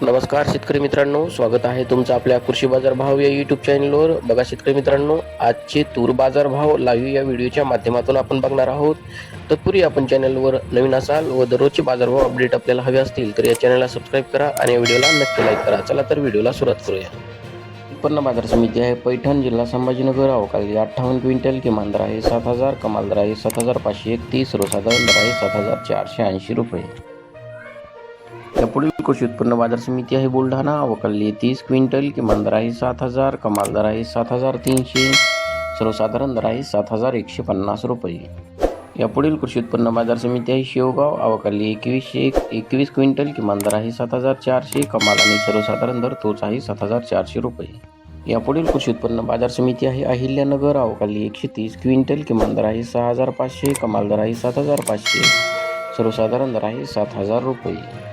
नमस्कार शेतकरी मित्रांनो, स्वागत आहे तुमचं आपल्या कृषी बाजार भाव या यूट्यूब चॅनलवर. बघा शेतकरी मित्रांनो, आजचे तूर बाजार भाव लाईव्ह या व्हिडिओच्या माध्यमातून आपण बघणार आहोत. तत्पूर्वी आपण चॅनलवर नवीन असाल व दररोजचे बाजारभाव अपडेट आपल्याला हवे असतील तर या चॅनलला सबस्क्राईब करा आणि या व्हिडिओला नक्की लाईक करा. चला तर व्हिडिओला सुरुवात करूया. उत्पन्न बाजार समिती आहे पैठण, जिल्हा संभाजीनगर. अवकाळी 58 क्विंटल, किमान दर आहे 7,000, कमाल दर आहे 7,531, सर्वसाधारण दर आहे 7,480 रुपये. या पुढील कृषी उत्पन्न बाजार समिती आहे बुलढाणा. अवकाळी 30 क्विंटल, किमान दर आहे 7,000, कमाल दर आहे 7,300, सर्वसाधारण दर आहे 7,150 रुपये. या पुढील कृषी उत्पन्न बाजार समिती आहे शेवगाव. अवकाळी 21 क्विंटल, किमान दर आहे 7,400, कमाल आणि सर्वसाधारण दर तोच आहे 7,400 रुपये. या पुढील कृषी उत्पन्न बाजार समिती आहे अहिल्यानगर. अवकाळी 130 क्विंटल, किमान दर आहे 6,500, कमाल दर आहे 7,500, सर्वसाधारण दर आहे 7,000 रुपये.